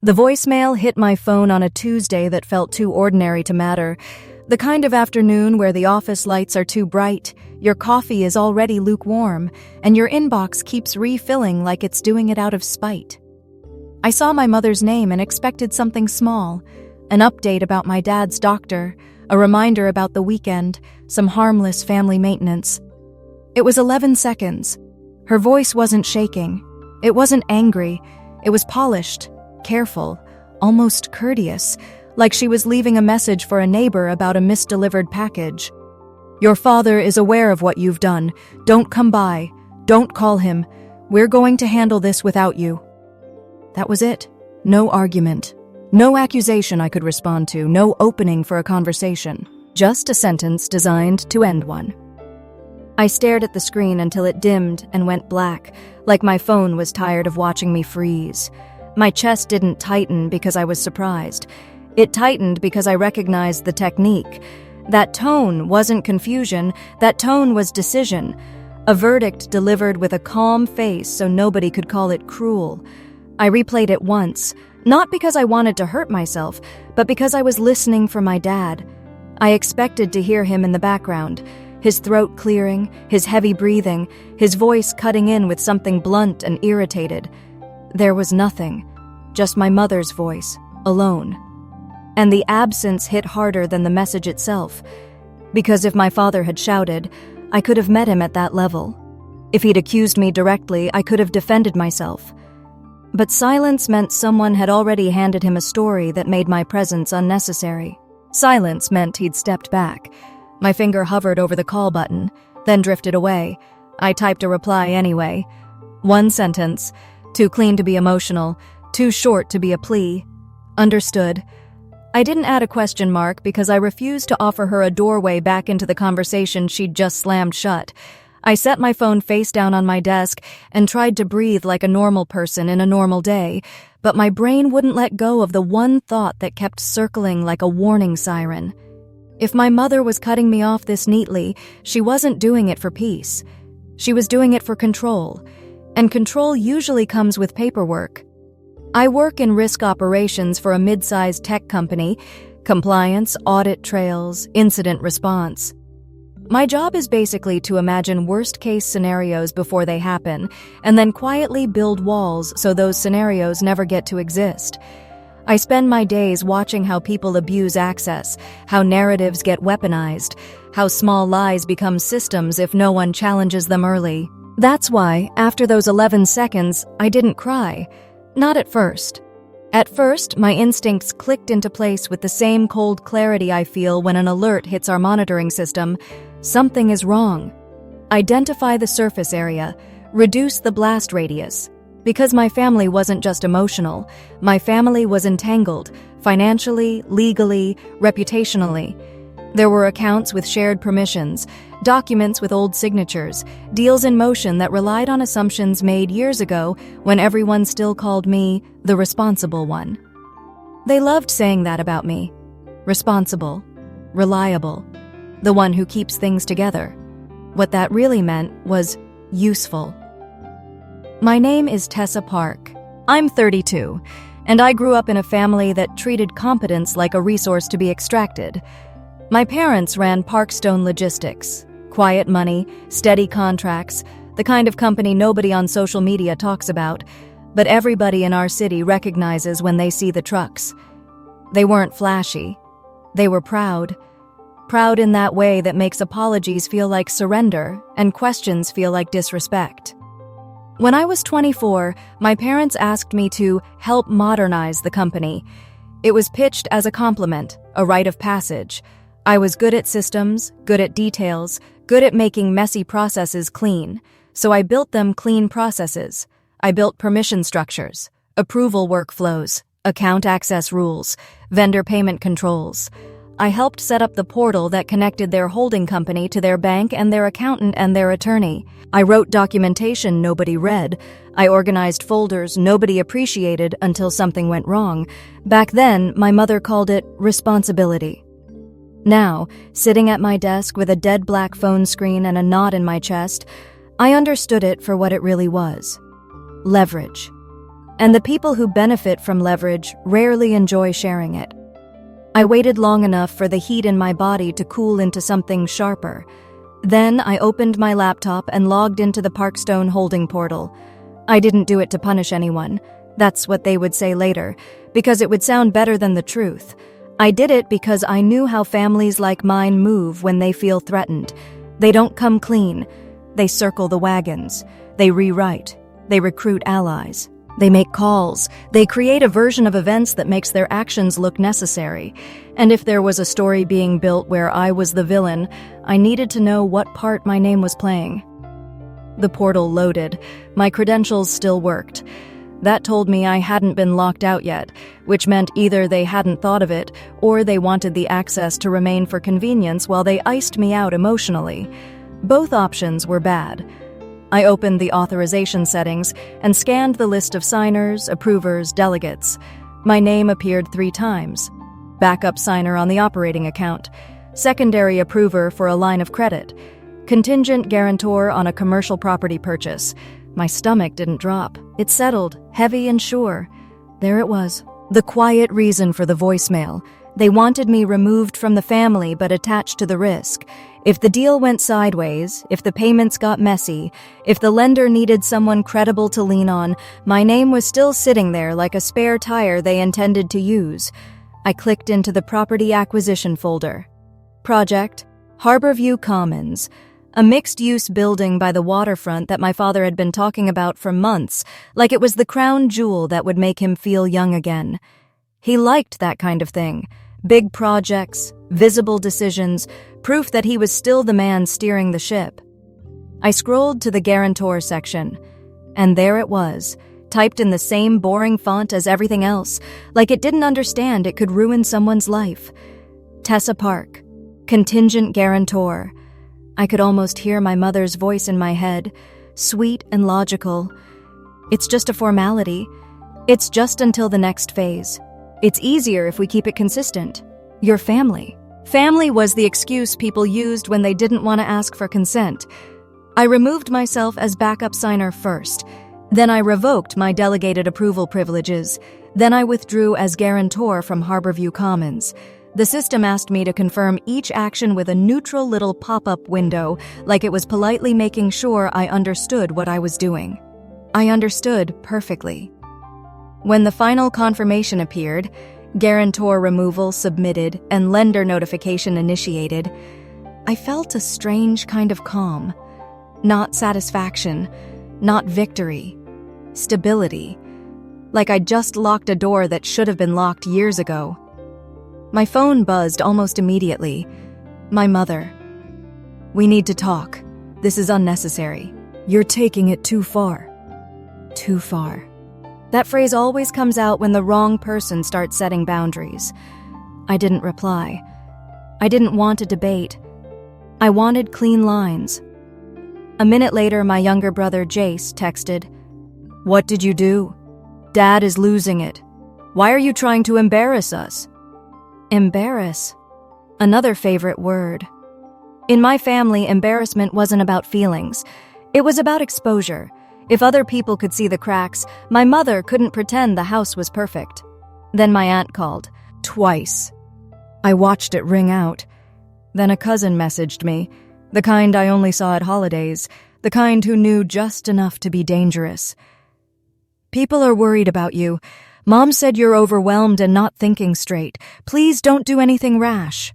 The voicemail hit my phone on a Tuesday that felt too ordinary to matter. The kind of afternoon where the office lights are too bright, your coffee is already lukewarm, and your inbox keeps refilling like it's doing it out of spite. I saw my mother's name and expected something small, an update about my dad's doctor, a reminder about the weekend, some harmless family maintenance. It was 11 seconds. Her voice wasn't shaking. It wasn't angry. It was polished, careful, almost courteous, like she was leaving a message for a neighbor about a misdelivered package. Your father is aware of what you've done. Don't come by. Don't call him. We're going to handle this without you. That was it. No argument. No accusation I could respond to. No opening for a conversation. Just a sentence designed to end one. I stared at the screen until it dimmed and went black, like my phone was tired of watching me freeze. My chest didn't tighten because I was surprised. It tightened because I recognized the technique. That tone wasn't confusion. That tone was decision. A verdict delivered with a calm face so nobody could call it cruel. I replayed it once, not because I wanted to hurt myself, but because I was listening for my dad. I expected to hear him in the background, his throat clearing, his heavy breathing, his voice cutting in with something blunt and irritated. There was nothing, just my mother's voice, alone. And the absence hit harder than the message itself, because if my father had shouted, I could have met him at that level. If he'd accused me directly, I could have defended myself. But silence meant someone had already handed him a story that made my presence unnecessary. Silence meant he'd stepped back. My finger hovered over the call button, then drifted away. I typed a reply anyway. One sentence, too clean to be emotional, too short to be a plea. Understood. I didn't add a question mark because I refused to offer her a doorway back into the conversation she'd just slammed shut. I set my phone face down on my desk and tried to breathe like a normal person in a normal day, but my brain wouldn't let go of the one thought that kept circling like a warning siren. If my mother was cutting me off this neatly, she wasn't doing it for peace. She was doing it for control, and control usually comes with paperwork. I work in risk operations for a mid-sized tech company, compliance, audit trails, incident response. My job is basically to imagine worst-case scenarios before they happen, and then quietly build walls so those scenarios never get to exist. I spend my days watching how people abuse access, how narratives get weaponized, how small lies become systems if no one challenges them early. That's why, after those 11 seconds, I didn't cry. Not at first. At first, my instincts clicked into place with the same cold clarity I feel when an alert hits our monitoring system. Something is wrong. Identify the surface area. Reduce the blast radius. Because my family wasn't just emotional. My family was entangled, financially, legally, reputationally. There were accounts with shared permissions, documents with old signatures, deals in motion that relied on assumptions made years ago when everyone still called me the responsible one. They loved saying that about me. Responsible, reliable, the one who keeps things together. What that really meant was useful. My name is Tessa Park. I'm 32, and I grew up in a family that treated competence like a resource to be extracted. My parents ran Parkstone Logistics. Quiet money, steady contracts, the kind of company nobody on social media talks about, but everybody in our city recognizes when they see the trucks. They weren't flashy. They were proud. Proud in that way that makes apologies feel like surrender and questions feel like disrespect. When I was 24, my parents asked me to help modernize the company. It was pitched as a compliment, a rite of passage. I was good at systems, good at details, good at making messy processes clean. So I built them clean processes. I built permission structures, approval workflows, account access rules, vendor payment controls. I helped set up the portal that connected their holding company to their bank and their accountant and their attorney. I wrote documentation nobody read. I organized folders nobody appreciated until something went wrong. Back then, my mother called it responsibility. Now, sitting at my desk with a dead black phone screen and a knot in my chest, I understood it for what it really was. Leverage. And the people who benefit from leverage rarely enjoy sharing it. I waited long enough for the heat in my body to cool into something sharper. Then I opened my laptop and logged into the Parkstone holding portal. I didn't do it to punish anyone. That's what they would say later, because it would sound better than the truth. I did it because I knew how families like mine move when they feel threatened. They don't come clean. They circle the wagons. They rewrite. They recruit allies. They make calls. They create a version of events that makes their actions look necessary. And if there was a story being built where I was the villain, I needed to know what part my name was playing. The portal loaded. My credentials still worked. That told me I hadn't been locked out yet, which meant either they hadn't thought of it, or they wanted the access to remain for convenience while they iced me out emotionally. Both options were bad. I opened the authorization settings and scanned the list of signers, approvers, delegates. My name appeared 3 times. Backup signer on the operating account. Secondary approver for a line of credit. Contingent guarantor on a commercial property purchase. My stomach didn't drop. It settled, heavy and sure. There it was. The quiet reason for the voicemail. They wanted me removed from the family but attached to the risk. If the deal went sideways, if the payments got messy, if the lender needed someone credible to lean on, my name was still sitting there like a spare tire they intended to use. I clicked into the property acquisition folder. Project, Harborview Commons, a mixed-use building by the waterfront that my father had been talking about for months, like it was the crown jewel that would make him feel young again. He liked that kind of thing. Big projects, visible decisions, proof that he was still the man steering the ship. I scrolled to the guarantor section, and there it was, typed in the same boring font as everything else, like it didn't understand it could ruin someone's life. Tessa Park, contingent guarantor. I could almost hear my mother's voice in my head, sweet and logical. It's just a formality. It's just until the next phase. It's easier if we keep it consistent. Your family. Family was the excuse people used when they didn't want to ask for consent. I removed myself as backup signer first. Then I revoked my delegated approval privileges. Then I withdrew as guarantor from Harborview Commons. The system asked me to confirm each action with a neutral little pop-up window, like it was politely making sure I understood what I was doing. I understood perfectly. When the final confirmation appeared, guarantor removal submitted and lender notification initiated, I felt a strange kind of calm. Not satisfaction, not victory. Stability. Like I'd just locked a door that should have been locked years ago. My phone buzzed almost immediately. My mother. "We need to talk. This is unnecessary. You're taking it too far." Too far. That phrase always comes out when the wrong person starts setting boundaries. I didn't reply. I didn't want a debate. I wanted clean lines. A minute later, my younger brother Jace texted, "What did you do? Dad is losing it. Why are you trying to embarrass us?" Embarrass. Another favorite word. In my family, embarrassment wasn't about feelings. It was about exposure. If other people could see the cracks, my mother couldn't pretend the house was perfect. Then my aunt called. Twice. I watched it ring out. Then a cousin messaged me. The kind I only saw at holidays. The kind who knew just enough to be dangerous. "People are worried about you. Mom said you're overwhelmed and not thinking straight. Please don't do anything rash."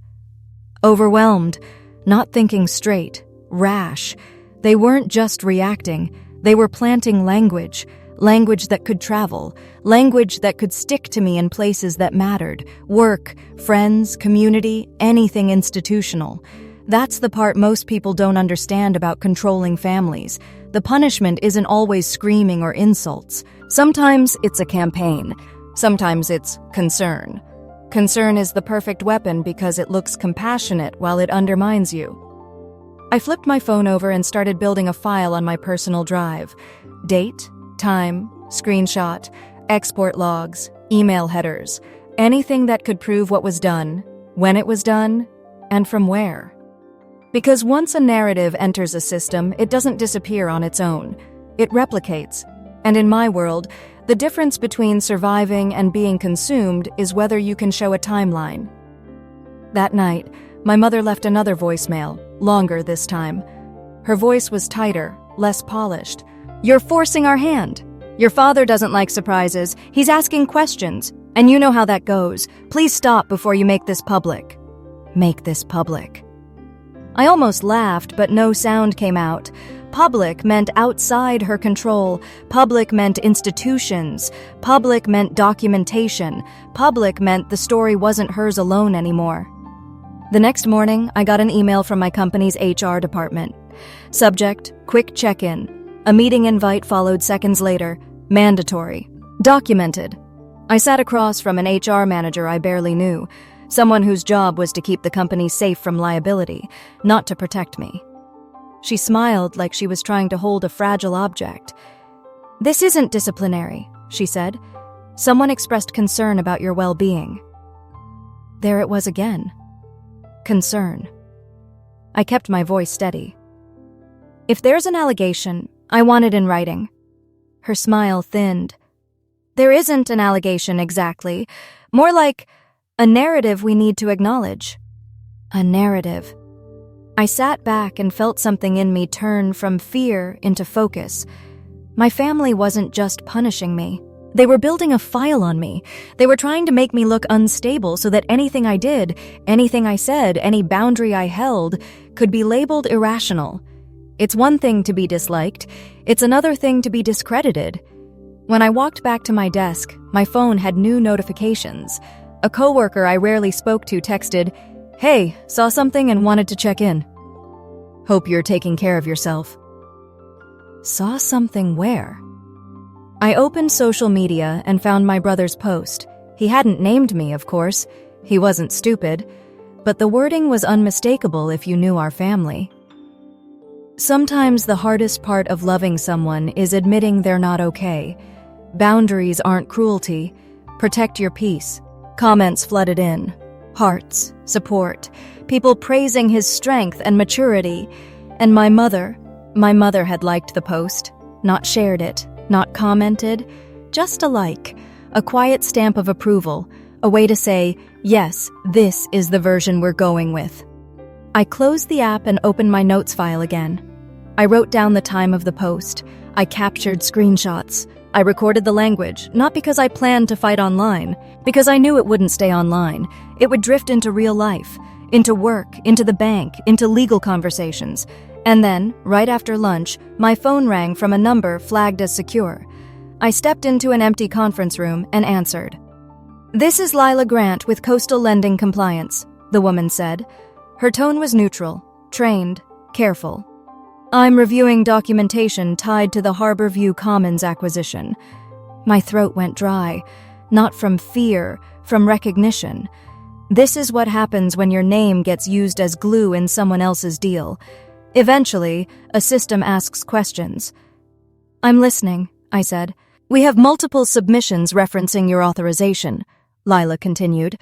Overwhelmed, not thinking straight, rash. They weren't just reacting. They were planting language. Language that could travel. Language that could stick to me in places that mattered. Work, friends, community, anything institutional. That's the part most people don't understand about controlling families. The punishment isn't always screaming or insults. Sometimes it's a campaign. Sometimes it's concern. Concern is the perfect weapon because it looks compassionate while it undermines you. I flipped my phone over and started building a file on my personal drive. Date, time, screenshot, export logs, email headers. Anything that could prove what was done, when it was done, and from where. Because once a narrative enters a system, it doesn't disappear on its own. It replicates. And in my world, the difference between surviving and being consumed is whether you can show a timeline. That night, my mother left another voicemail, longer this time. Her voice was tighter, less polished. "You're forcing our hand. Your father doesn't like surprises. He's asking questions. And you know how that goes. Please stop before you make this public." Make this public. I almost laughed, but no sound came out. Public meant outside her control. Public meant institutions. Public meant documentation. Public meant the story wasn't hers alone anymore. The next morning, I got an email from my company's HR department. Subject, quick check-in. A meeting invite followed seconds later. Mandatory. Documented. I sat across from an HR manager I barely knew, someone whose job was to keep the company safe from liability, not to protect me. She smiled like she was trying to hold a fragile object. "This isn't disciplinary," she said. "Someone expressed concern about your well-being." There it was again. Concern. I kept my voice steady. "If there's an allegation, I want it in writing." Her smile thinned. "There isn't an allegation exactly. More like a narrative we need to acknowledge." A narrative. I sat back and felt something in me turn from fear into focus. My family wasn't just punishing me. They were building a file on me. They were trying to make me look unstable so that anything I did, anything I said, any boundary I held, could be labeled irrational. It's one thing to be disliked. It's another thing to be discredited. When I walked back to my desk, my phone had new notifications. A coworker I rarely spoke to texted, "Hey, saw something and wanted to check in. Hope you're taking care of yourself." Saw something where? I opened social media and found my brother's post. He hadn't named me, of course. He wasn't stupid. But the wording was unmistakable if you knew our family. Sometimes the hardest part of loving someone is admitting they're not okay. Boundaries aren't cruelty. Protect your peace. Comments flooded in. Hearts, support, people praising his strength and maturity. And my mother had liked the post, not shared it, not commented, just a like, a quiet stamp of approval, a way to say, yes, this is the version we're going with. I closed the app and opened my notes file again. I wrote down the time of the post. I captured screenshots. I recorded the language, not because I planned to fight online, because I knew it wouldn't stay online. It would drift into real life, into work, into the bank, into legal conversations. And then, right after lunch, my phone rang from a number flagged as secure. I stepped into an empty conference room and answered. "This is Lila Grant with Coastal Lending Compliance," the woman said. Her tone was neutral, trained, careful. "I'm reviewing documentation tied to the Harborview Commons acquisition." My throat went dry, not from fear, from recognition. This is what happens when your name gets used as glue in someone else's deal. Eventually, a system asks questions. "I'm listening," I said. "We have multiple submissions referencing your authorization," Lila continued.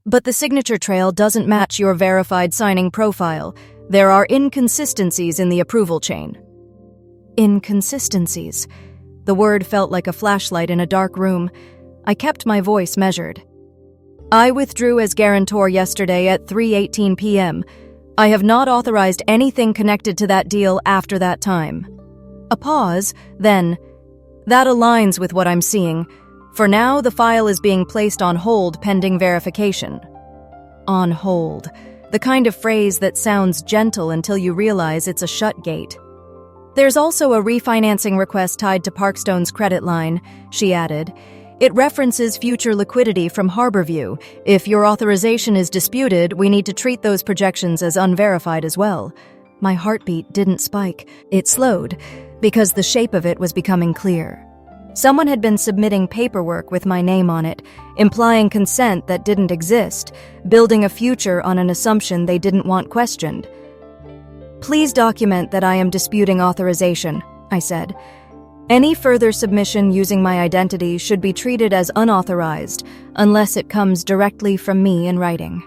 "But the signature trail doesn't match your verified signing profile. There are inconsistencies in the approval chain." Inconsistencies. The word felt like a flashlight in a dark room. I kept my voice measured. "I withdrew as guarantor yesterday at 3:18 p.m. I have not authorized anything connected to that deal after that time." A pause, then, "That aligns with what I'm seeing. For now, the file is being placed on hold pending verification." On hold. The kind of phrase that sounds gentle until you realize it's a shut gate. "There's also a refinancing request tied to Parkstone's credit line," she added. "It references future liquidity from Harborview. If your authorization is disputed, we need to treat those projections as unverified as well." My heartbeat didn't spike. It slowed, because the shape of it was becoming clear. Someone had been submitting paperwork with my name on it, implying consent that didn't exist, building a future on an assumption they didn't want questioned. "Please document that I am disputing authorization," I said. "Any further submission using my identity should be treated as unauthorized unless it comes directly from me in writing."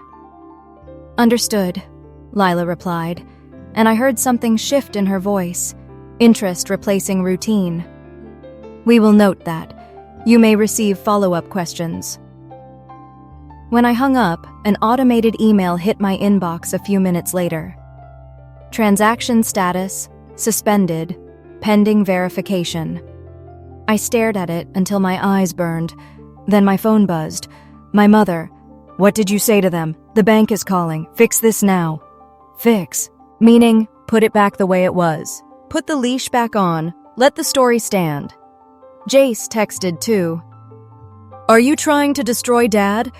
"Understood," Lila replied, and I heard something shift in her voice, interest replacing routine. We will note that. You may receive follow-up questions. When I hung up, an automated email hit my inbox a few minutes later. Transaction status, suspended, pending verification. I stared at it until my eyes burned. Then my phone buzzed. My mother. What did you say to them? The bank is calling. Fix this now. Fix. Meaning, put it back the way it was. Put the leash back on. Let the story stand. Jace texted too. Are you trying to destroy Dad?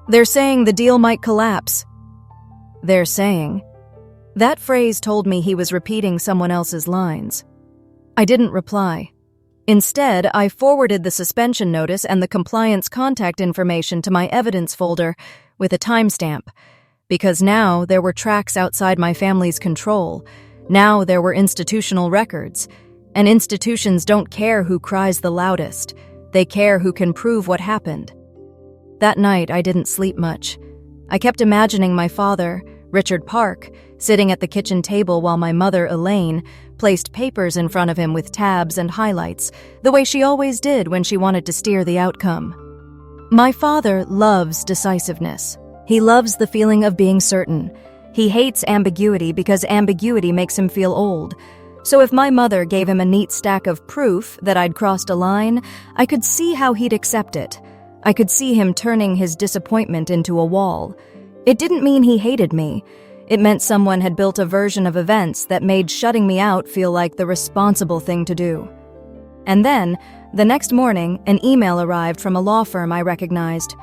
They're saying the deal might collapse. They're saying. That phrase told me he was repeating someone else's lines. I didn't reply. Instead, I forwarded the suspension notice and the compliance contact information to my evidence folder with a timestamp, because now there were tracks outside my family's control. Now there were institutional records, and institutions don't care who cries the loudest. They care who can prove what happened. That night, I didn't sleep much. I kept imagining my father, Richard Park, sitting at the kitchen table while my mother, Elaine, placed papers in front of him with tabs and highlights, the way she always did when she wanted to steer the outcome. My father loves decisiveness. He loves the feeling of being certain. He hates ambiguity because ambiguity makes him feel old. So if my mother gave him a neat stack of proof that I'd crossed a line, I could see how he'd accept it. I could see him turning his disappointment into a wall. It didn't mean he hated me. It meant someone had built a version of events that made shutting me out feel like the responsible thing to do. And then, the next morning, an email arrived from a law firm I recognized.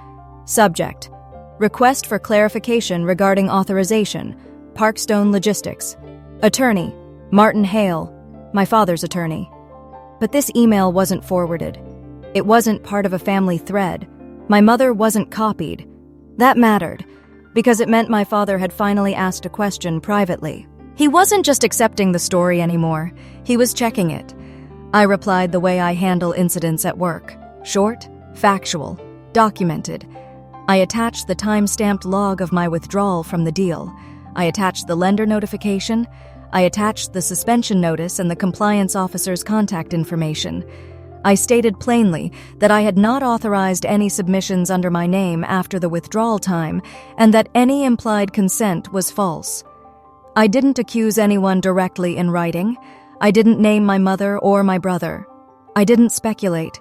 Subject: Request for clarification regarding authorization. Parkstone Logistics. Attorney: Martin Hale, my father's attorney. But this email wasn't forwarded. It wasn't part of a family thread. My mother wasn't copied. That mattered, because it meant my father had finally asked a question privately. He wasn't just accepting the story anymore. He was checking it. I replied the way I handle incidents at work. Short, factual, documented. I attached the time-stamped log of my withdrawal from the deal. I attached the lender notification. I attached the suspension notice and the compliance officer's contact information. I stated plainly that I had not authorized any submissions under my name after the withdrawal time and that any implied consent was false. I didn't accuse anyone directly in writing. I didn't name my mother or my brother. I didn't speculate.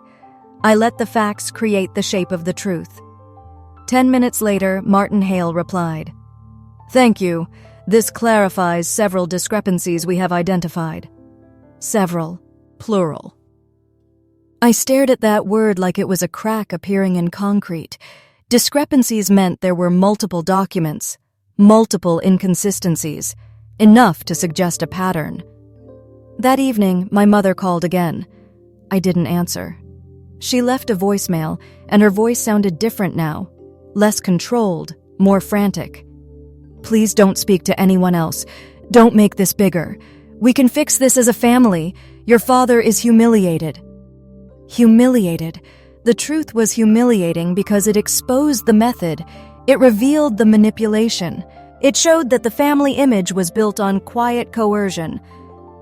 I let the facts create the shape of the truth. 10 minutes later, Martin Hale replied, "Thank you. This clarifies several discrepancies we have identified." Several, plural. I stared at that word like it was a crack appearing in concrete. Discrepancies meant there were multiple documents, multiple inconsistencies, enough to suggest a pattern. That evening, my mother called again. I didn't answer. She left a voicemail, and her voice sounded different now, less controlled, more frantic. "Please don't speak to anyone else. Don't make this bigger. We can fix this as a family. Your father is humiliated." Humiliated. The truth was humiliating because it exposed the method. It revealed the manipulation. It showed that the family image was built on quiet coercion.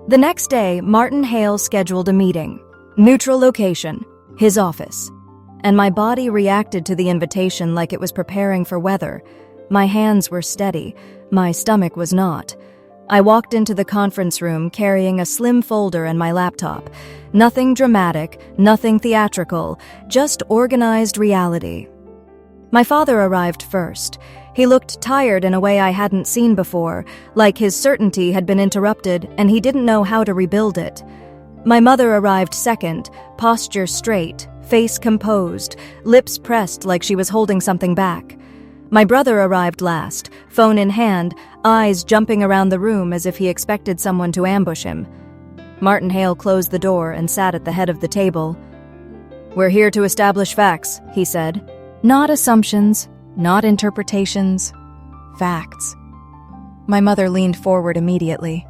The next day, Martin Hale scheduled a meeting. Neutral location, his office. And my body reacted to the invitation like it was preparing for weather. My hands were steady. My stomach was not. I walked into the conference room carrying a slim folder and my laptop. Nothing dramatic, nothing theatrical, just organized reality. My father arrived first. He looked tired in a way I hadn't seen before, like his certainty had been interrupted and he didn't know how to rebuild it. My mother arrived second, posture straight, face composed, lips pressed like she was holding something back. My brother arrived last, phone in hand, eyes jumping around the room as if he expected someone to ambush him. Martin Hale closed the door and sat at the head of the table. "We're here to establish facts," he said. "Not assumptions, not interpretations, facts." My mother leaned forward immediately.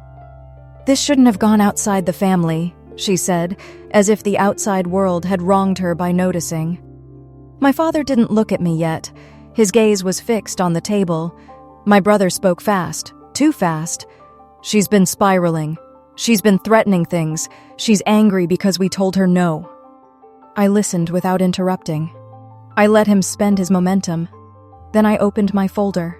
"This shouldn't have gone outside the family," she said, as if the outside world had wronged her by noticing. My father didn't look at me yet. His gaze was fixed on the table. My brother spoke fast, too fast. "She's been spiraling. She's been threatening things. She's angry because we told her no." I listened without interrupting. I let him spend his momentum. Then I opened my folder.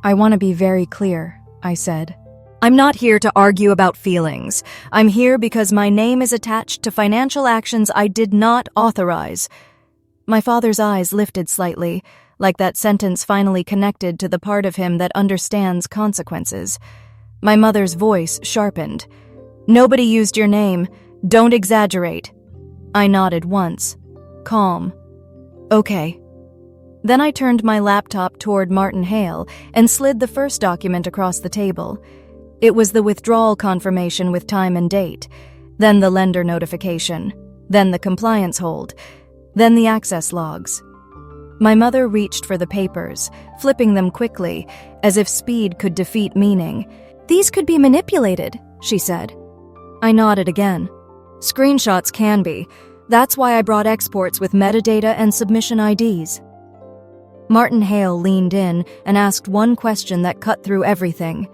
"I want to be very clear," I said. "I'm not here to argue about feelings. I'm here because my name is attached to financial actions I did not authorize." My father's eyes lifted slightly, like that sentence finally connected to the part of him that understands consequences. My mother's voice sharpened. "Nobody used your name. Don't exaggerate." I nodded once. Calm. "Okay." Then I turned my laptop toward Martin Hale and slid the first document across the table. It was the withdrawal confirmation with time and date, then the lender notification, then the compliance hold, then the access logs. My mother reached for the papers, flipping them quickly, as if speed could defeat meaning. "These could be manipulated," she said. I nodded again. "Screenshots can be. That's why I brought exports with metadata and submission IDs." Martin Hale leaned in and asked one question that cut through everything.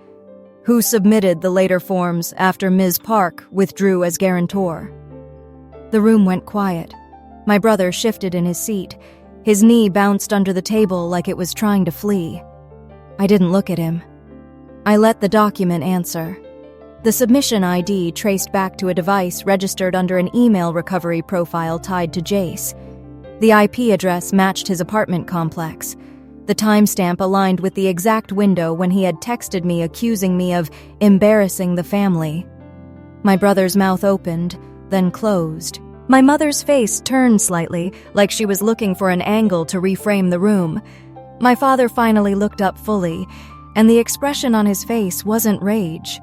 "Who submitted the later forms after Ms. Park withdrew as guarantor?" The room went quiet. My brother shifted in his seat. His knee bounced under the table like it was trying to flee. I didn't look at him. I let the document answer. The submission ID traced back to a device registered under an email recovery profile tied to Jace. The IP address matched his apartment complex. The timestamp aligned with the exact window when he had texted me accusing me of embarrassing the family. My brother's mouth opened, then closed. My mother's face turned slightly, like she was looking for an angle to reframe the room. My father finally looked up fully, and the expression on his face wasn't rage.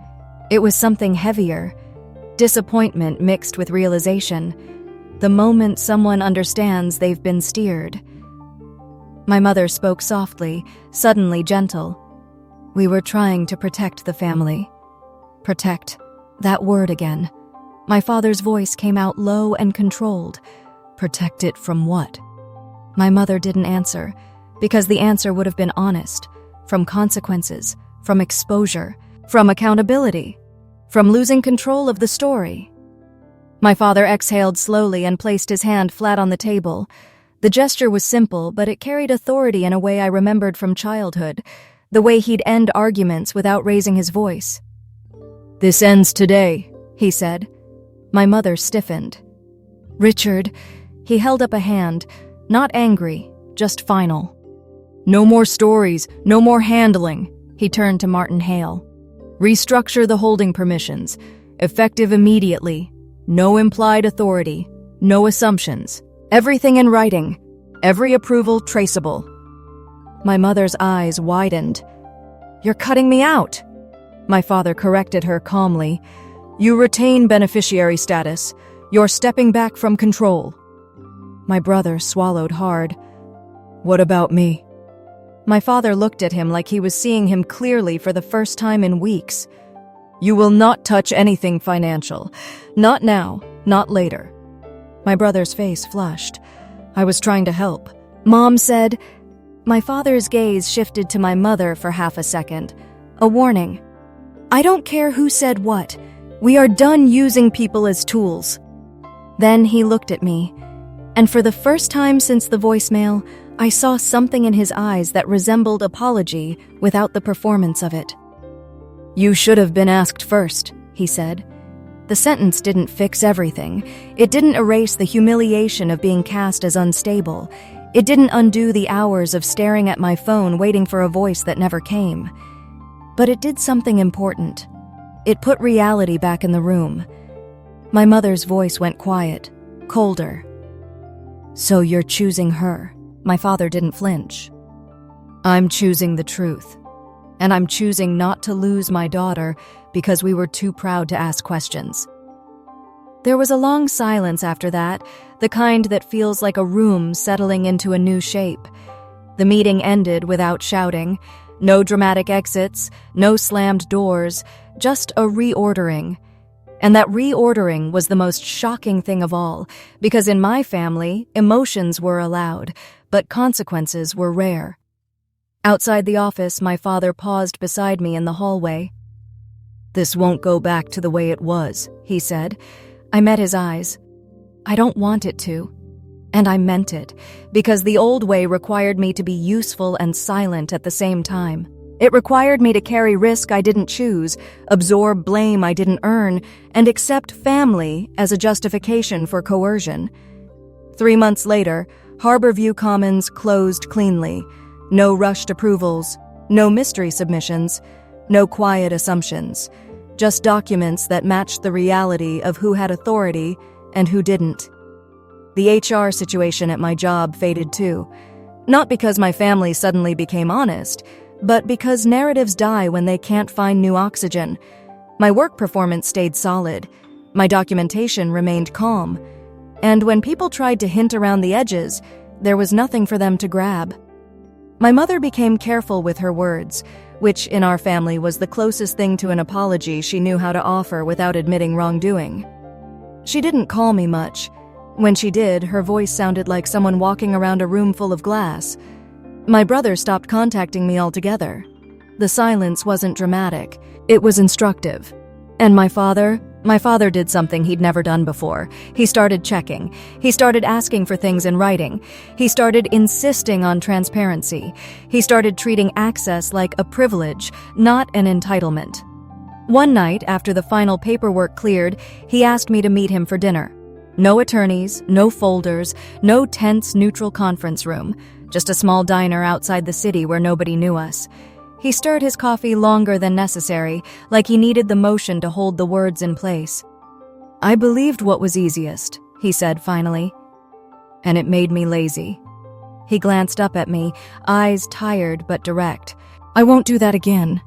It was something heavier, disappointment mixed with realization. The moment someone understands they've been steered. My mother spoke softly, suddenly gentle. "We were trying to protect the family." Protect. That word again. My father's voice came out low and controlled. Protect it from what? My mother didn't answer, because the answer would have been honest. From consequences, from exposure, from accountability, from losing control of the story. My father exhaled slowly and placed his hand flat on the table. The gesture was simple, but it carried authority in a way I remembered from childhood, the way he'd end arguments without raising his voice. "This ends today," he said. My mother stiffened. "Richard," he held up a hand, not angry, just final. "No more stories, no more handling," he turned to Martin Hale. "Restructure the holding permissions, effective immediately. No implied authority, no assumptions. Everything in writing, every approval traceable." My mother's eyes widened. "You're cutting me out." My father corrected her calmly. "You retain beneficiary status. You're stepping back from control." My brother swallowed hard. "What about me?" My father looked at him like he was seeing him clearly for the first time in weeks. "You will not touch anything financial. Not now, not later." My brother's face flushed. I was trying to help. "Mom said—" My father's gaze shifted to my mother for half a second. A warning. "I don't care who said what. We are done using people as tools." Then he looked at me, and for the first time since the voicemail, I saw something in his eyes that resembled apology without the performance of it. "You should have been asked first," he said. The sentence didn't fix everything. It didn't erase the humiliation of being cast as unstable. It didn't undo the hours of staring at my phone waiting for a voice that never came. But it did something important. It put reality back in the room. My mother's voice went quiet, colder. "So you're choosing her." My father didn't flinch. "I'm choosing the truth. And I'm choosing not to lose my daughter because we were too proud to ask questions." There was a long silence after that, the kind that feels like a room settling into a new shape. The meeting ended without shouting. No dramatic exits, no slammed doors, just a reordering. And that reordering was the most shocking thing of all, because in my family, emotions were allowed, but consequences were rare. Outside the office, my father paused beside me in the hallway. "This won't go back to the way it was," he said. I met his eyes. I don't want it to. And I meant it, because the old way required me to be useful and silent at the same time. It required me to carry risk I didn't choose, absorb blame I didn't earn, and accept family as a justification for coercion. 3 months later, Harborview Commons closed cleanly. No rushed approvals, no mystery submissions, no quiet assumptions. Just documents that matched the reality of who had authority and who didn't. The HR situation at my job faded too. Not because my family suddenly became honest, but because narratives die when they can't find new oxygen. My work performance stayed solid. My documentation remained calm. And when people tried to hint around the edges, there was nothing for them to grab. My mother became careful with her words, which in our family was the closest thing to an apology she knew how to offer without admitting wrongdoing. She didn't call me much. When she did, her voice sounded like someone walking around a room full of glass. My brother stopped contacting me altogether. The silence wasn't dramatic. It was instructive. And my father did something he'd never done before. He started checking. He started asking for things in writing. He started insisting on transparency. He started treating access like a privilege, not an entitlement. One night, after the final paperwork cleared, he asked me to meet him for dinner. No attorneys, no folders, no tense, neutral conference room. Just a small diner outside the city where nobody knew us. He stirred his coffee longer than necessary, like he needed the motion to hold the words in place. I believed what was easiest, he said finally. And it made me lazy. He glanced up at me, eyes tired but direct. I won't do that again.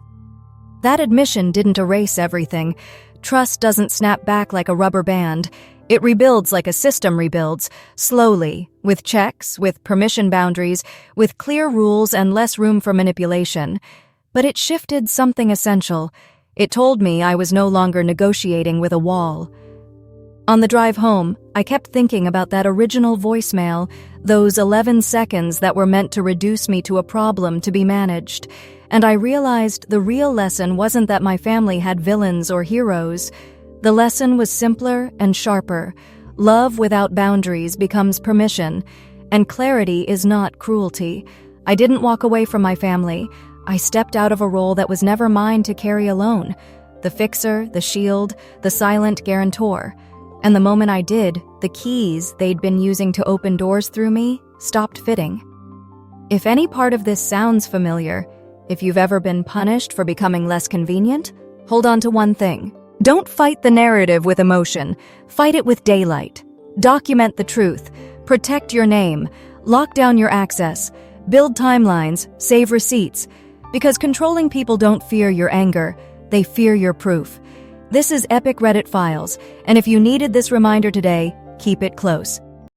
That admission didn't erase everything. Trust doesn't snap back like a rubber band. It rebuilds like a system rebuilds, slowly, with checks, with permission boundaries, with clear rules and less room for manipulation. But it shifted something essential. It told me I was no longer negotiating with a wall. On the drive home, I kept thinking about that original voicemail, those 11 seconds that were meant to reduce me to a problem to be managed. And I realized the real lesson wasn't that my family had villains or heroes. The lesson was simpler and sharper. Love without boundaries becomes permission, and clarity is not cruelty. I didn't walk away from my family. I stepped out of a role that was never mine to carry alone. The fixer, the shield, the silent guarantor. And the moment I did, the keys they'd been using to open doors through me stopped fitting. If any part of this sounds familiar, if you've ever been punished for becoming less convenient, hold on to one thing. Don't fight the narrative with emotion. Fight it with daylight. Document the truth. Protect your name. Lock down your access. Build timelines. Save receipts. Because controlling people don't fear your anger. They fear your proof. This is Epic Reddit Files, and if you needed this reminder today, keep it close.